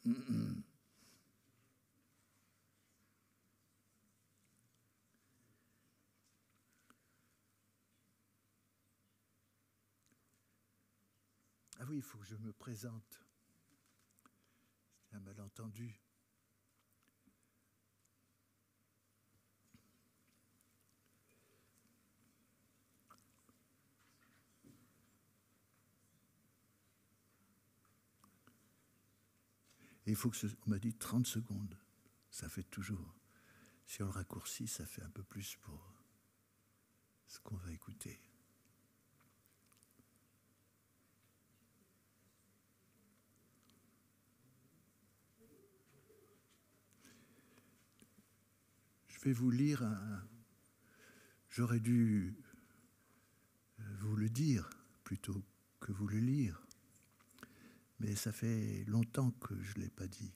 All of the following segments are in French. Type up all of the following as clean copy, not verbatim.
Ah oui, il faut que je me présente. C'est un malentendu. Et il faut que on m'a dit 30 secondes. Ça fait toujours. Si on le raccourcit, ça fait un peu plus pour ce qu'on va écouter. Je vais vous lire J'aurais dû vous le dire plutôt que vous le lire. Mais ça fait longtemps que je ne l'ai pas dit.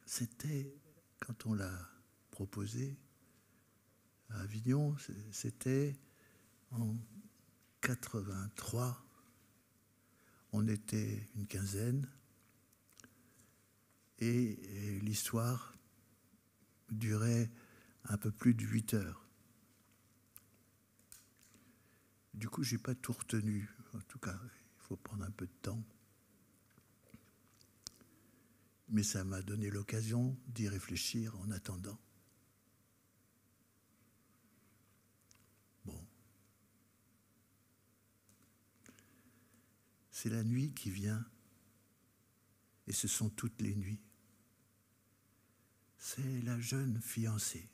C'était, quand on l'a proposé à Avignon, c'était en 83. On était une quinzaine. Et l'histoire durait un peu plus de 8 heures. Du coup, je n'ai pas tout retenu. En tout cas, il faut prendre un peu de temps. Mais ça m'a donné l'occasion d'y réfléchir en attendant. Bon. C'est la nuit qui vient, et ce sont toutes les nuits. C'est la jeune fiancée,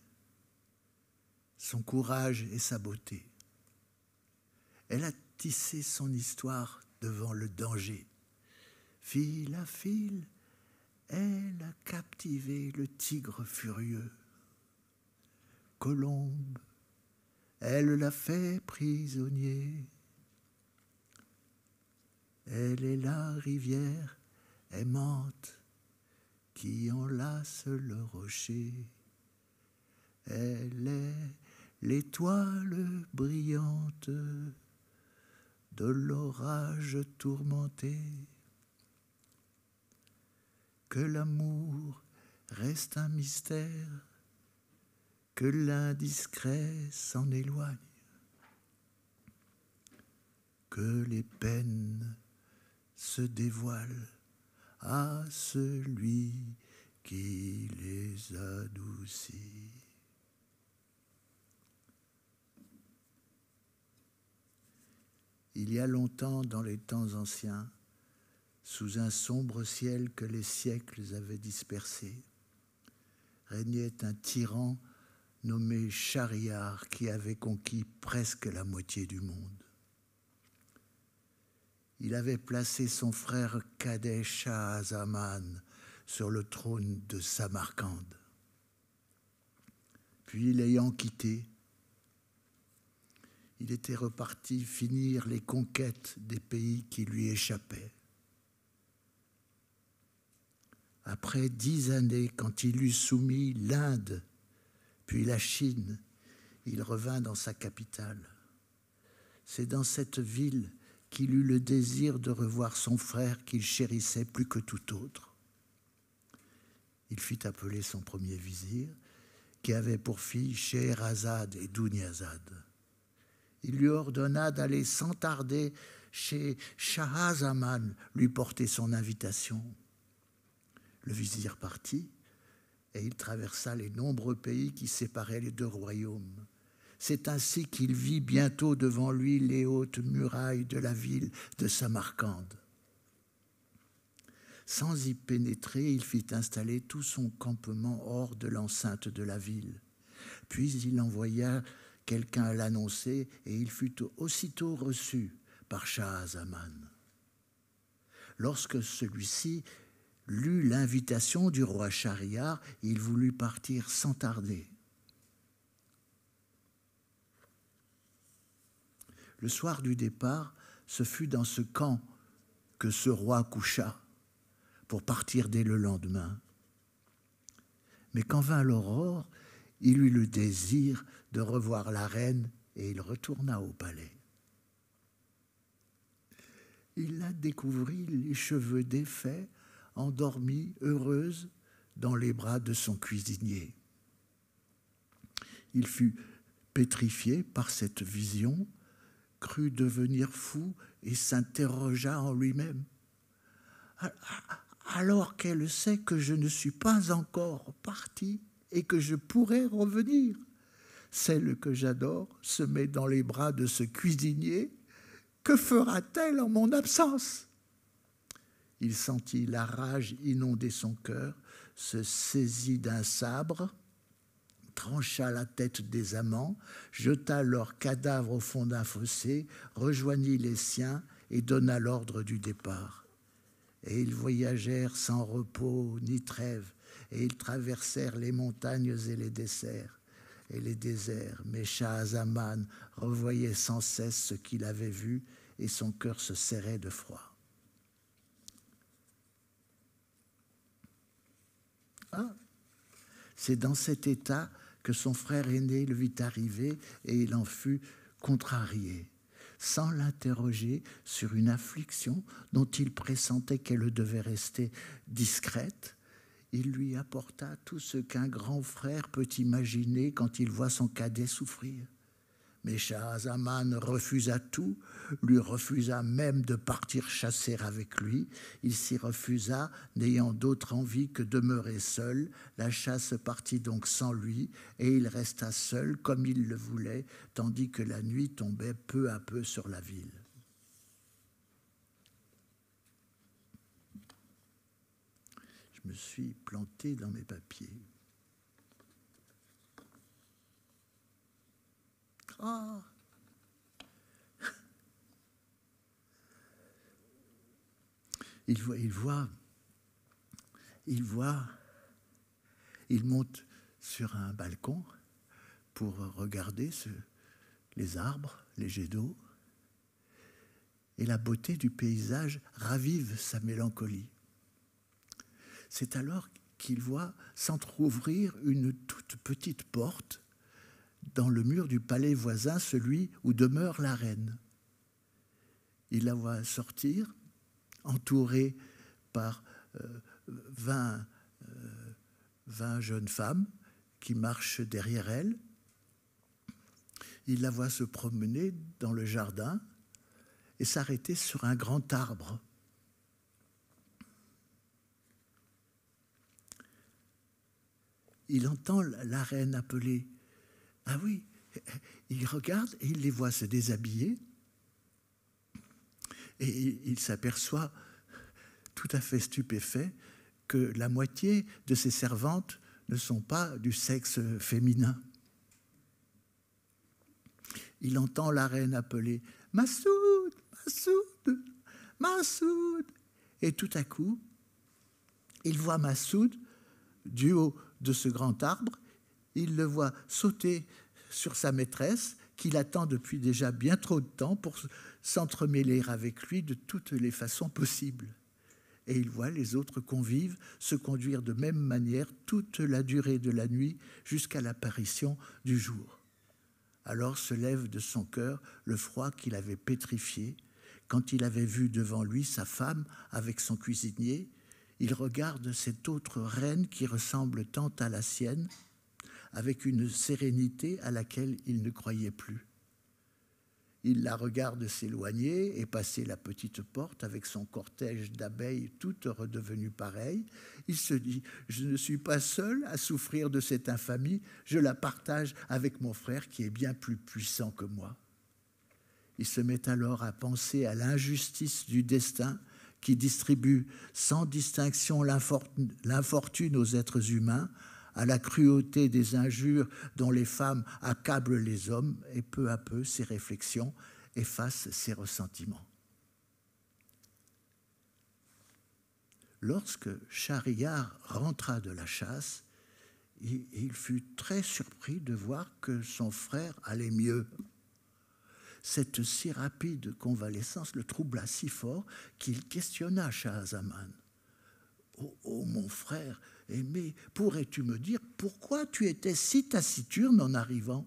son courage et sa beauté. Elle a tissé son histoire devant le danger. Fil à fil, elle a captivé le tigre furieux. Colombe, elle l'a fait prisonnier. Elle est la rivière aimante qui enlace le rocher. Elle est l'étoile brillante de l'orage tourmenté. Que l'amour reste un mystère, que l'indiscret s'en éloigne, que les peines se dévoilent à celui qui les adoucit. Il y a longtemps, dans les temps anciens, sous un sombre ciel que les siècles avaient dispersé, régnait un tyran nommé Schahriar qui avait conquis presque la moitié du monde. Il avait placé son frère cadet Shah-Zaman sur le trône de Samarcande. Puis, l'ayant quitté, il était reparti finir les conquêtes des pays qui lui échappaient. Après 10 années, quand il eut soumis l'Inde, puis la Chine, il revint dans sa capitale. C'est dans cette ville qu'il eut le désir de revoir son frère qu'il chérissait plus que tout autre. Il fit appeler son premier vizir, qui avait pour fille Scheherazade et Dunyazad. Il lui ordonna d'aller sans tarder chez Shah-Zaman lui porter son invitation. Le vizir partit et il traversa les nombreux pays qui séparaient les deux royaumes. C'est ainsi qu'il vit bientôt devant lui les hautes murailles de la ville de Samarcande. Sans y pénétrer, il fit installer tout son campement hors de l'enceinte de la ville. Puis il envoya quelqu'un à l'annoncer et il fut aussitôt reçu par Shah-Zaman. Lorsque celui-ci lut l'invitation du roi Schahriar, il voulut partir sans tarder. Le soir du départ, ce fut dans ce camp que ce roi coucha pour partir dès le lendemain. Mais quand vint l'aurore, il eut le désir de revoir la reine et il retourna au palais. Il la découvrit les cheveux défaits, endormie, heureuse, dans les bras de son cuisinier. Il fut pétrifié par cette vision, crut devenir fou et s'interrogea en lui-même. Alors qu'elle sait que je ne suis pas encore parti et que je pourrais revenir, celle que j'adore se met dans les bras de ce cuisinier. Que fera-t-elle en mon absence? Il sentit la rage inonder son cœur, se saisit d'un sabre, trancha la tête des amants, jeta leurs cadavres au fond d'un fossé, rejoignit les siens et donna l'ordre du départ. Et ils voyagèrent sans repos ni trêve, et ils traversèrent les montagnes et les déserts. Mais Schahzaman revoyait sans cesse ce qu'il avait vu, et son cœur se serrait de froid. C'est dans cet état que son frère aîné le vit arriver et il en fut contrarié. Sans l'interroger sur une affliction dont il pressentait qu'elle devait rester discrète, il lui apporta tout ce qu'un grand frère peut imaginer quand il voit son cadet souffrir. Mais Schahzaman refusa tout, lui refusa même de partir chasser avec lui. Il s'y refusa, n'ayant d'autre envie que demeurer seul. La chasse partit donc sans lui, et il resta seul comme il le voulait, tandis que la nuit tombait peu à peu sur la ville. Je me suis planté dans mes papiers. Ah. Il monte sur un balcon pour regarder les arbres, les jets d'eau, et la beauté du paysage ravive sa mélancolie. C'est alors qu'il voit s'entr'ouvrir une toute petite porte dans le mur du palais voisin, celui où demeure la reine. Il la voit sortir, entourée par 20 jeunes femmes qui marchent derrière elle. Il la voit se promener dans le jardin et s'arrêter sur un grand arbre. Il entend la reine appeler. Ah oui, il regarde et il les voit se déshabiller. Et il s'aperçoit, tout à fait stupéfait, que la moitié de ses servantes ne sont pas du sexe féminin. Il entend la reine appeler « Massoud, Massoud, Massoud !» Et tout à coup, il voit Massoud du haut de ce grand arbre. Il le voit sauter sur sa maîtresse, qu'il attend depuis déjà bien trop de temps pour s'entremêler avec lui de toutes les façons possibles. Et il voit les autres convives se conduire de même manière toute la durée de la nuit jusqu'à l'apparition du jour. Alors se lève de son cœur le froid qu'il avait pétrifié. Quand il avait vu devant lui sa femme avec son cuisinier, il regarde cette autre reine qui ressemble tant à la sienne, avec une sérénité à laquelle il ne croyait plus. Il la regarde s'éloigner et passer la petite porte avec son cortège d'abeilles toutes redevenues pareilles. Il se dit « Je ne suis pas seul à souffrir de cette infamie, je la partage avec mon frère qui est bien plus puissant que moi. » Il se met alors à penser à l'injustice du destin qui distribue sans distinction l'infortune aux êtres humains, à la cruauté des injures dont les femmes accablent les hommes, et peu à peu, ses réflexions effacent ses ressentiments. Lorsque Schahriar rentra de la chasse, il fut très surpris de voir que son frère allait mieux. Cette si rapide convalescence le troubla si fort qu'il questionna Schahzaman. « Oh, mon frère aimé, pourrais-tu me dire pourquoi tu étais si taciturne en arrivant?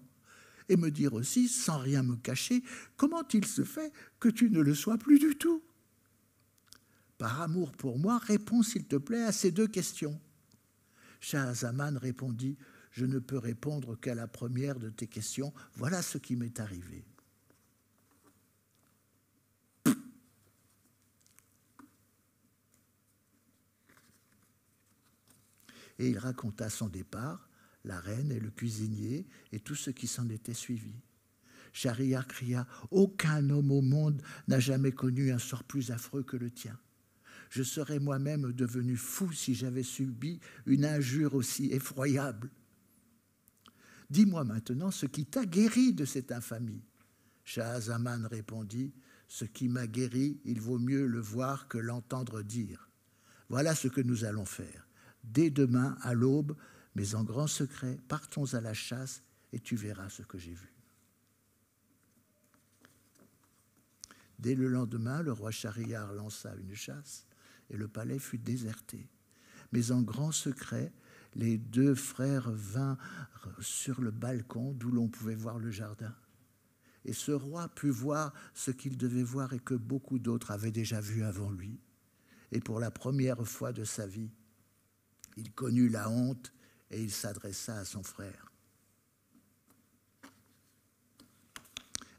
Et me dire aussi, sans rien me cacher, comment il se fait que tu ne le sois plus du tout ?» Par amour pour moi, réponds s'il te plaît à ces 2 questions. Schahzaman répondit, je ne peux répondre qu'à la première de tes questions. Voilà ce qui m'est arrivé. Et il raconta son départ, la reine et le cuisinier et tout ce qui s'en était suivi. Schahriar cria « Aucun homme au monde n'a jamais connu un sort plus affreux que le tien. Je serais moi-même devenu fou si j'avais subi une injure aussi effroyable. Dis-moi maintenant ce qui t'a guéri de cette infamie. » Schahzaman répondit « Ce qui m'a guéri, il vaut mieux le voir que l'entendre dire. Voilà ce que nous allons faire. Dès demain, à l'aube, mais en grand secret, partons à la chasse et tu verras ce que j'ai vu. » Dès le lendemain, le roi Schahriar lança une chasse et le palais fut déserté. Mais en grand secret, les 2 frères vinrent sur le balcon d'où l'on pouvait voir le jardin. Et ce roi put voir ce qu'il devait voir et que beaucoup d'autres avaient déjà vu avant lui. Et pour la première fois de sa vie, il connut la honte et il s'adressa à son frère.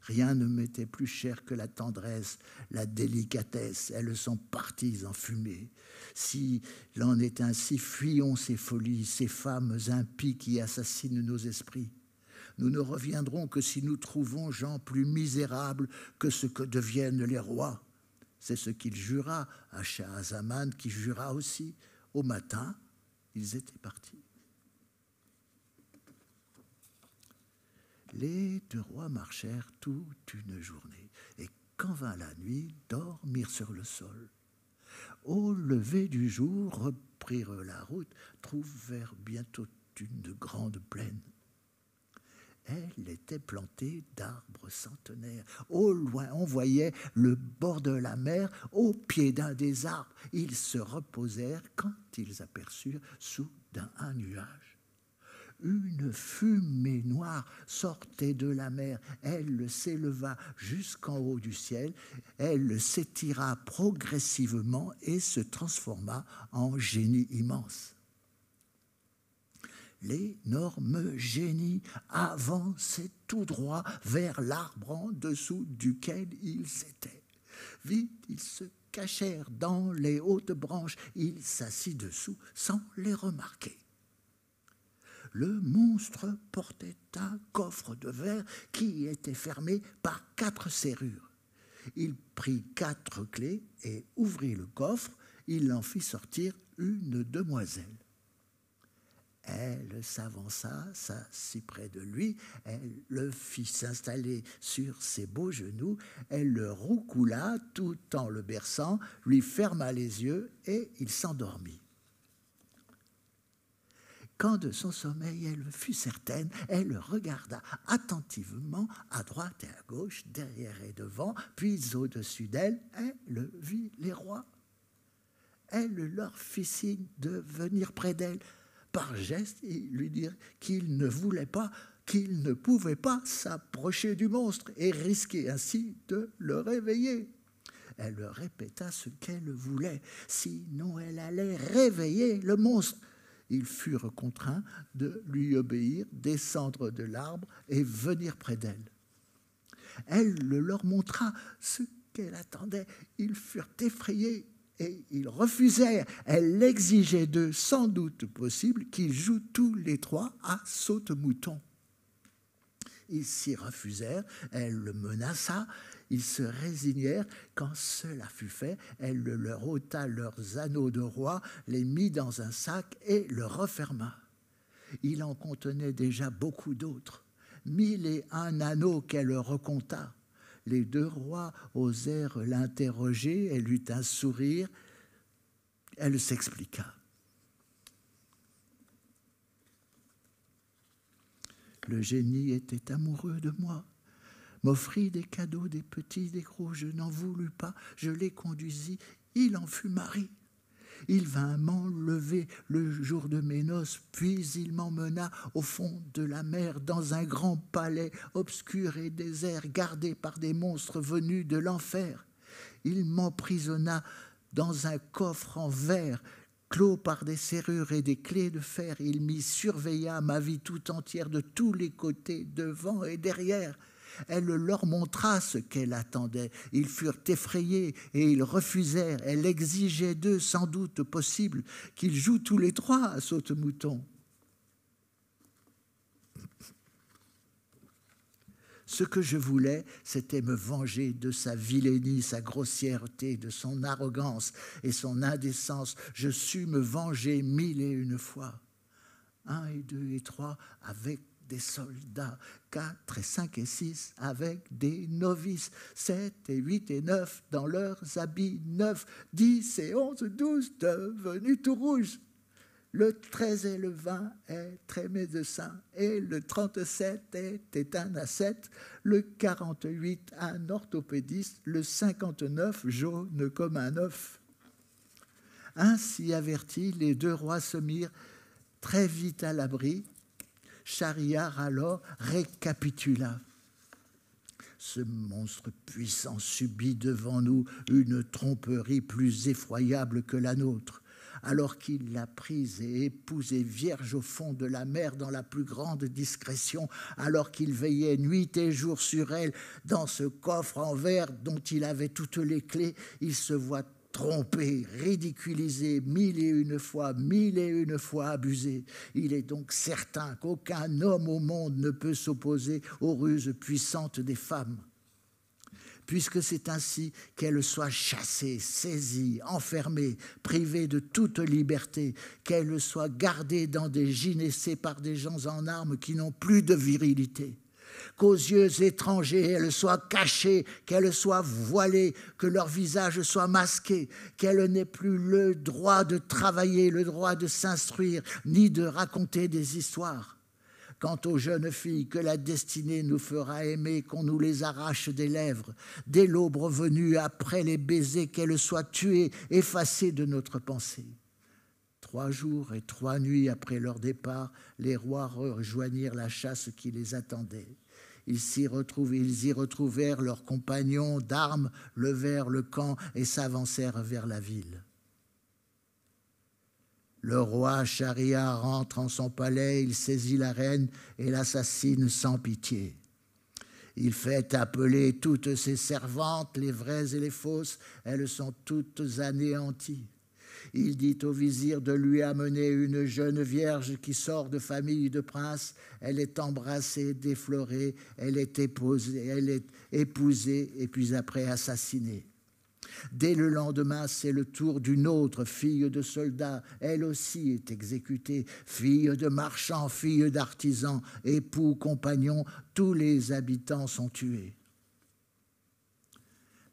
Rien ne m'était plus cher que la tendresse, la délicatesse. Elles sont parties en fumée. S'il en est ainsi, fuyons ces folies, ces femmes impies qui assassinent nos esprits. Nous ne reviendrons que si nous trouvons gens plus misérables que ce que deviennent les rois. C'est ce qu'il jura à Schahzaman, qui jura aussi. Au matin, ils étaient partis. Les 2 rois marchèrent toute une journée, et quand vint la nuit, dormirent sur le sol. Au lever du jour, reprirent la route, trouvèrent bientôt une grande plaine. Elle était plantée d'arbres centenaires. Au loin, on voyait le bord de la mer. Au pied d'un des arbres, ils se reposèrent quand ils aperçurent soudain un nuage. Une fumée noire sortait de la mer. Elle s'éleva jusqu'en haut du ciel. Elle s'étira progressivement et se transforma en génie immense. L'énorme génie avançait tout droit vers l'arbre en dessous duquel ils étaient. Vite, ils se cachèrent dans les hautes branches. Il s'assit dessous sans les remarquer. Le monstre portait un coffre de verre qui était fermé par 4 serrures. Il prit 4 clés et ouvrit le coffre. Il en fit sortir une demoiselle. Elle s'avança, s'assit près de lui, elle le fit s'installer sur ses beaux genoux, elle le roucoula tout en le berçant, lui ferma les yeux et il s'endormit. Quand de son sommeil elle fut certaine, elle regarda attentivement à droite et à gauche, derrière et devant, puis au-dessus d'elle, elle vit les rois. Elle leur fit signe de venir près d'elle. Par geste, ils lui dirent qu'ils ne voulaient pas, qu'ils ne pouvaient pas s'approcher du monstre et risquer ainsi de le réveiller. Elle leur répéta ce qu'elle voulait, sinon elle allait réveiller le monstre. Ils furent contraints de lui obéir, descendre de l'arbre et venir près d'elle. Elle leur montra ce qu'elle attendait. Ils furent effrayés et ils refusèrent. Elle exigeait d'eux, sans doute possible, qu'ils jouent tous les 3 à saute-mouton. Ils s'y refusèrent, elle le menaça, ils se résignèrent. Quand cela fut fait, elle leur ôta leurs anneaux de roi, les mit dans un sac et le referma. Il en contenait déjà beaucoup d'autres, 1001 anneaux qu'elle recompta. Les 2 rois osèrent l'interroger, elle eut un sourire, elle s'expliqua. Le génie était amoureux de moi, m'offrit des cadeaux, des petits, des gros, je n'en voulus pas, je les conduisis, il en fut mari. Il vint m'enlever le jour de mes noces, puis il m'emmena au fond de la mer dans un grand palais obscur et désert, gardé par des monstres venus de l'enfer. Il m'emprisonna dans un coffre en verre, clos par des serrures et des clés de fer. Il m'y surveilla ma vie tout entière de tous les côtés, devant et derrière. Elle leur montra ce qu'elle attendait. Ils furent effrayés et ils refusèrent. Elle exigeait d'eux, sans doute possible, qu'ils jouent tous les trois à saute-mouton. Ce que je voulais, c'était me venger de sa vilainie, sa grossièreté, de son arrogance et son indécence. Je sus me venger 1001 fois. 1 et 2 et 3 avec des soldats, 4 et 5 et 6 avec des novices, 7 et 8 et 9 dans leurs habits neufs, 10 et 11, 12 devenus tout rouges. Le 13 et le 20 est très médecin, et le 37 est un ascète, le 48 un orthopédiste, le 59 jaune comme un œuf. Ainsi avertis, les deux rois se mirent très vite à l'abri. Schahriar alors récapitula. Ce monstre puissant subit devant nous une tromperie plus effroyable que la nôtre. Alors qu'il l'a prise et épousée vierge au fond de la mer dans la plus grande discrétion, alors qu'il veillait nuit et jour sur elle dans ce coffre en verre dont il avait toutes les clés, il se voit trompé, ridiculisé 1001 fois abusé. Il est donc certain qu'aucun homme au monde ne peut s'opposer aux ruses puissantes des femmes. Puisque c'est ainsi qu'elle soit chassée, saisie, enfermée, privée de toute liberté, qu'elle soit gardée dans des gynécées par des gens en armes qui n'ont plus de virilité, qu'aux yeux étrangers elle soit cachée, qu'elle soit voilée, que leur visage soit masqué, qu'elle n'ait plus le droit de travailler, le droit de s'instruire, ni de raconter des histoires. Quant aux jeunes filles que la destinée nous fera aimer, qu'on nous les arrache des lèvres, dès l'aube revenue, après les baisers, qu'elles soient tuées, effacées de notre pensée. 3 jours et 3 nuits après leur départ, les rois rejoignirent la chasse qui les attendait. Ils y retrouvèrent leurs compagnons d'armes, levèrent le camp et s'avancèrent vers la ville. Le roi Schahriar rentre en son palais, il saisit la reine et l'assassine sans pitié. Il fait appeler toutes ses servantes, les vraies et les fausses, elles sont toutes anéanties. Il dit au vizir de lui amener une jeune vierge qui sort de famille de princes. Elle est embrassée, déflorée, elle est épousée et puis après assassinée. Dès le lendemain, c'est le tour d'une autre fille de soldat. Elle aussi est exécutée. Fille de marchand, fille d'artisan, époux, compagnon, tous les habitants sont tués.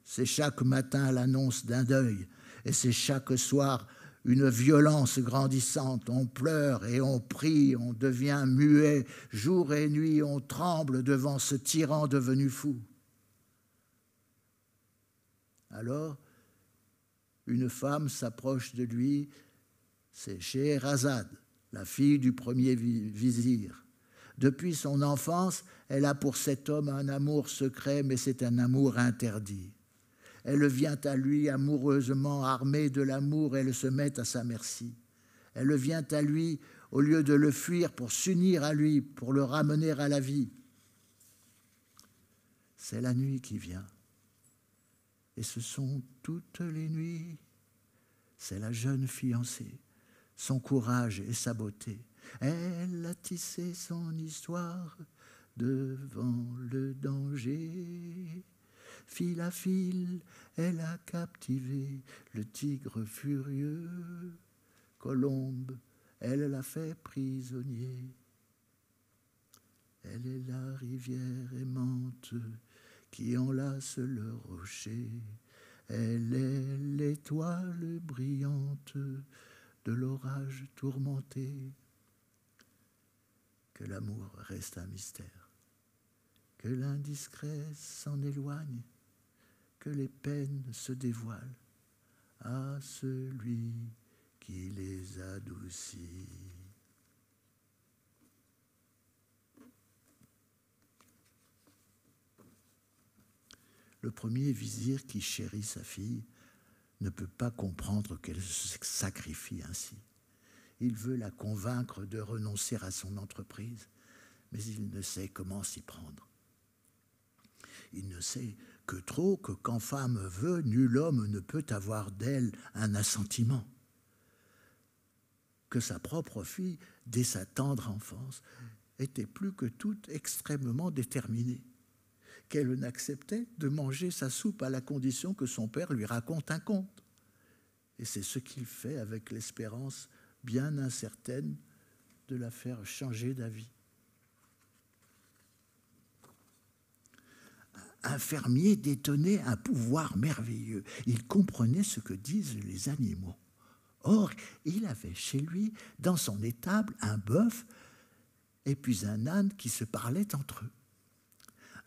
C'est chaque matin l'annonce d'un deuil, et c'est chaque soir une violence grandissante. On pleure et on prie, on devient muet. Jour et nuit, on tremble devant ce tyran devenu fou. Alors, une femme s'approche de lui, c'est Scheherazade, la fille du premier vizir. Depuis son enfance, elle a pour cet homme un amour secret, mais c'est un amour interdit. Elle vient à lui amoureusement, armée de l'amour, elle se met à sa merci. Elle vient à lui au lieu de le fuir pour s'unir à lui, pour le ramener à la vie. C'est la nuit qui vient. Et ce sont toutes les nuits. C'est la jeune fiancée, son courage et sa beauté. Elle a tissé son histoire devant le danger. Fil à fil, elle a captivé le tigre furieux. Colombe, elle l'a fait prisonnier. Elle est la rivière aimante qui enlace le rocher. Elle est l'étoile brillante de l'orage tourmenté. Que l'amour reste un mystère, que l'indiscret s'en éloigne, que les peines se dévoilent à celui qui les adoucit. Le premier vizir qui chérit sa fille ne peut pas comprendre qu'elle se sacrifie ainsi. Il veut la convaincre de renoncer à son entreprise, mais il ne sait comment s'y prendre. Il ne sait que trop que quand femme veut, nul homme ne peut avoir d'elle un assentiment. Que sa propre fille, dès sa tendre enfance, était plus que toute extrêmement déterminée, qu'elle n'acceptait de manger sa soupe à la condition que son père lui raconte un conte. Et c'est ce qu'il fait avec l'espérance bien incertaine de la faire changer d'avis. Un fermier détenait un pouvoir merveilleux. Il comprenait ce que disent les animaux. Or, il avait chez lui, dans son étable, un bœuf et puis un âne qui se parlaient entre eux.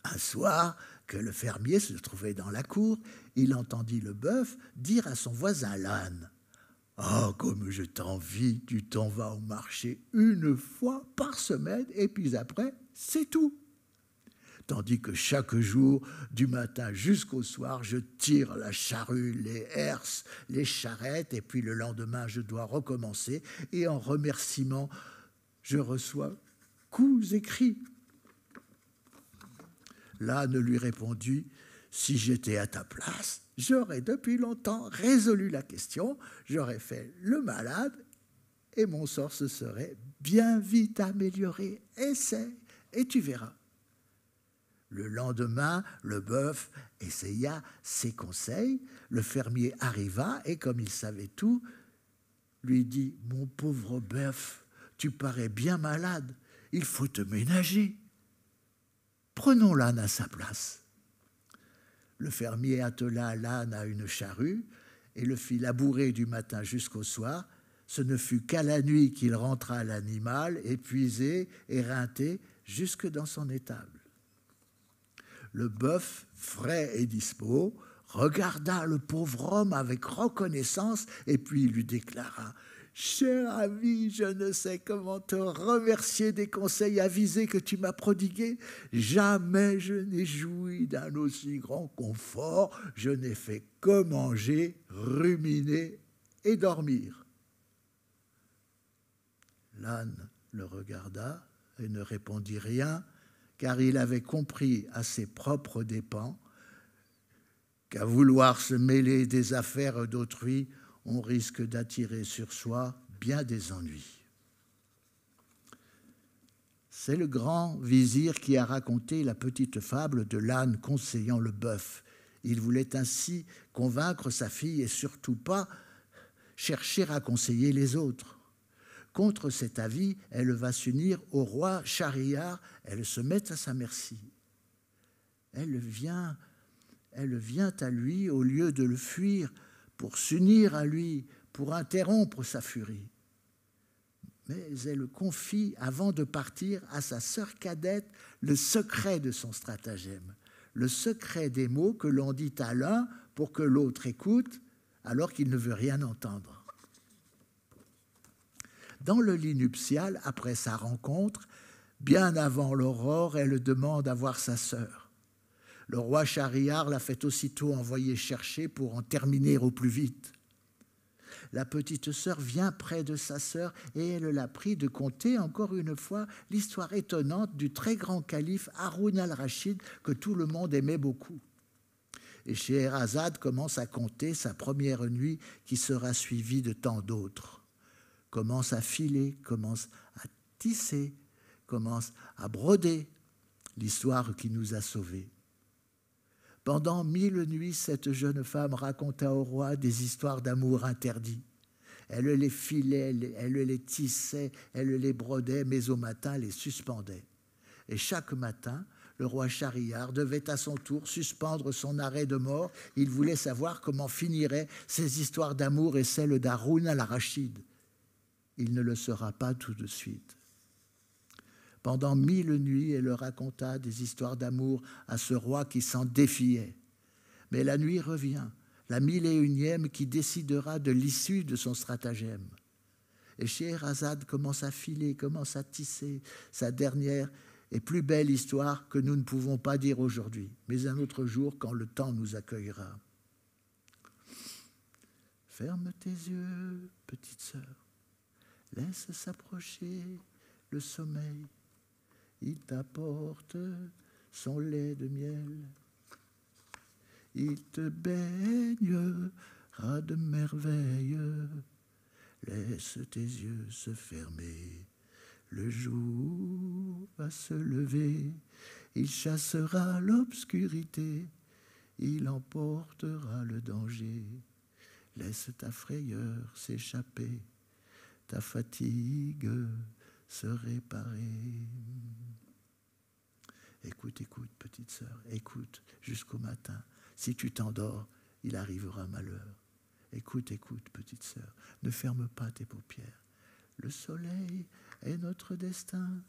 Un soir, que le fermier se trouvait dans la cour, il entendit le bœuf dire à son voisin l'âne : « Ah, comme je t'envie, tu t'en vas au marché une fois par semaine et puis après, c'est tout. Tandis que chaque jour, du matin jusqu'au soir, je tire la charrue, les herses, les charrettes, et puis le lendemain, je dois recommencer, et en remerciement, je reçois coups et cris. » L'âne lui répondit : « Si j'étais à ta place, j'aurais depuis longtemps résolu la question, j'aurais fait le malade, et mon sort se serait bien vite amélioré. Essaie, et tu verras. » Le lendemain, le bœuf essaya ses conseils. Le fermier arriva et, comme il savait tout, lui dit : « Mon pauvre bœuf, tu parais bien malade. Il faut te ménager. Prenons l'âne à sa place. » Le fermier attela l'âne à une charrue et le fit labourer du matin jusqu'au soir. Ce ne fut qu'à la nuit qu'il rentra l'animal, épuisé, éreinté, jusque dans son étable. Le bœuf, frais et dispos, regarda le pauvre homme avec reconnaissance et puis lui déclara : « Cher ami, je ne sais comment te remercier des conseils avisés que tu m'as prodigués. Jamais je n'ai joui d'un aussi grand confort. Je n'ai fait que manger, ruminer et dormir. » L'âne le regarda et ne répondit rien, car il avait compris à ses propres dépens qu'à vouloir se mêler des affaires d'autrui, on risque d'attirer sur soi bien des ennuis. C'est le grand vizir qui a raconté la petite fable de l'âne conseillant le bœuf. Il voulait ainsi convaincre sa fille et surtout pas chercher à conseiller les autres. Contre cet avis, elle va s'unir au roi Schahriar, elle se met à sa merci. Elle vient à lui au lieu de le fuir pour s'unir à lui, pour interrompre sa furie. Mais elle confie, avant de partir, à sa sœur cadette le secret de son stratagème, le secret des mots que l'on dit à l'un pour que l'autre écoute alors qu'il ne veut rien entendre. Dans le lit nuptial, après sa rencontre, bien avant l'aurore, elle demande à voir sa sœur. Le roi Schahriar l'a fait aussitôt envoyer chercher pour en terminer au plus vite. La petite sœur vient près de sa sœur et elle l'a prie de conter encore une fois l'histoire étonnante du très grand calife Haroun al-Rachid que tout le monde aimait beaucoup. Et Scheherazade commence à compter sa première nuit qui sera suivie de tant d'autres. Commence à filer, commence à tisser, commence à broder l'histoire qui nous a sauvés. Pendant 1000 nuits, cette jeune femme raconta au roi des histoires d'amour interdits. Elle les filait, elle les tissait, elle les brodait, mais au matin les suspendait. Et chaque matin, le roi Schahriar devait à son tour suspendre son arrêt de mort. Il voulait savoir comment finiraient ces histoires d'amour et celles d'Haroun al-Rachid. Il ne le saura pas tout de suite. Pendant 1000 nuits, elle raconta des histoires d'amour à ce roi qui s'en défiait. Mais la nuit revient, la 1001e qui décidera de l'issue de son stratagème. Et Scheherazade commence à filer, commence à tisser sa dernière et plus belle histoire que nous ne pouvons pas dire aujourd'hui, mais un autre jour quand le temps nous accueillera. Ferme tes yeux, petite sœur, laisse s'approcher le sommeil. Il t'apporte son lait de miel. Il te baignera de merveilles. Laisse tes yeux se fermer. Le jour va se lever. Il chassera l'obscurité. Il emportera le danger. Laisse ta frayeur s'échapper. Ta fatigue se réparer. Écoute, écoute, petite sœur, écoute jusqu'au matin. Si tu t'endors, il arrivera malheur. Écoute, écoute, petite sœur, ne ferme pas tes paupières. Le soleil est notre destin,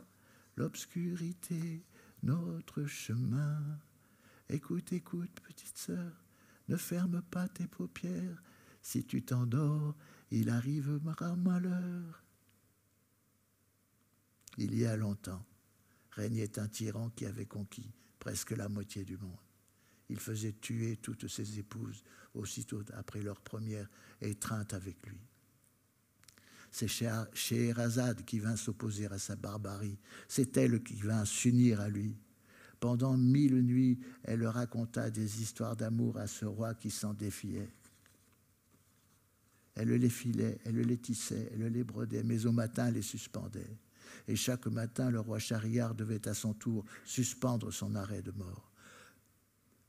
l'obscurité, notre chemin. Écoute, écoute, petite sœur, ne ferme pas tes paupières. Si tu t'endors, il arrivera malheur. Il y a longtemps, régnait un tyran qui avait conquis presque la moitié du monde. Il faisait tuer toutes ses épouses aussitôt après leur première étreinte avec lui. C'est Scheherazade qui vint s'opposer à sa barbarie. C'est elle qui vint s'unir à lui. Pendant 1000 nuits, elle raconta des histoires d'amour à ce roi qui s'en défiait. Elle les filait, elle les tissait, elle les brodait, mais au matin, elle les suspendait. Et chaque matin, le roi Schahriar devait à son tour suspendre son arrêt de mort.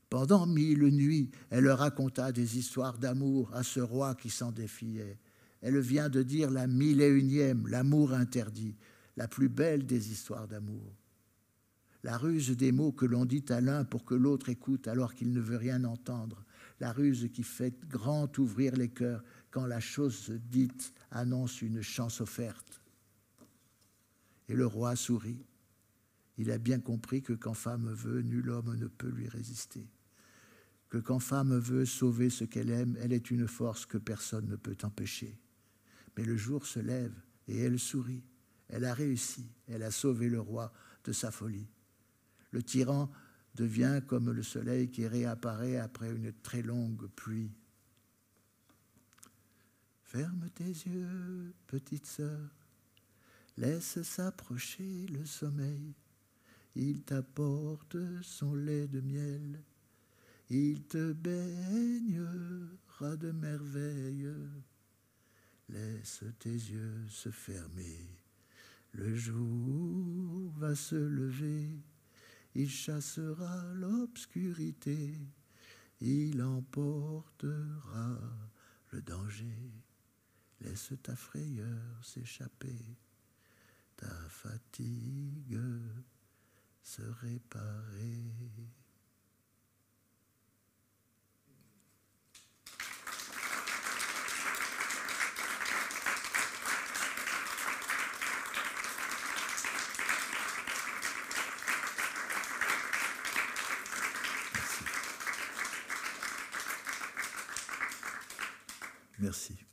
Pendant 1000 nuits, elle raconta des histoires d'amour à ce roi qui s'en défiait. Elle vient de dire la 1001e, l'amour interdit, la plus belle des histoires d'amour. La ruse des mots que l'on dit à l'un pour que l'autre écoute alors qu'il ne veut rien entendre. La ruse qui fait grand ouvrir les cœurs quand la chose dite annonce une chance offerte. Et le roi sourit. Il a bien compris que quand femme veut, nul homme ne peut lui résister. Que quand femme veut sauver ce qu'elle aime, elle est une force que personne ne peut empêcher. Mais le jour se lève et elle sourit. Elle a réussi. Elle a sauvé le roi de sa folie. Le tyran devient comme le soleil qui réapparaît après une très longue pluie. Ferme tes yeux, petite sœur. Laisse s'approcher le sommeil. Il t'apporte son lait de miel. Il te baignera de merveilles. Laisse tes yeux se fermer. Le jour va se lever. Il chassera l'obscurité. Il emportera le danger. Laisse ta frayeur s'échapper. Ta fatigue se réparer. Merci.